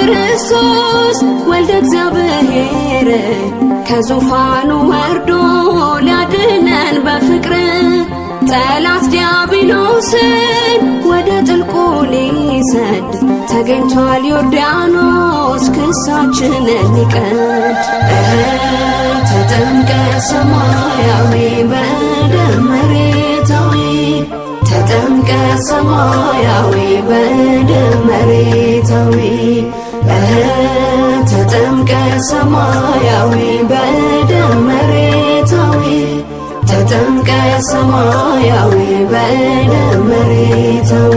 ክርስቶስ ወልደ እግዚአብሔር ከዙፋኑ ወርዶ ሊያድነን በፍቅር ጠላት ዲያብሎስን ወደ ጥልቁ ሊሰድ ተገኝቷል ዮርዳኖስ ክሳችንን ሊቀድ። ተጠምቀ ሰማያዊ በደም መሬታዊ ተጠምቀ ሰማያዊ በደም መሬታዊ ተጠምቀ ሰማያዊ በደም መሬታዊ ተጠምቀ ሰማያዊ በደም መሬታዊ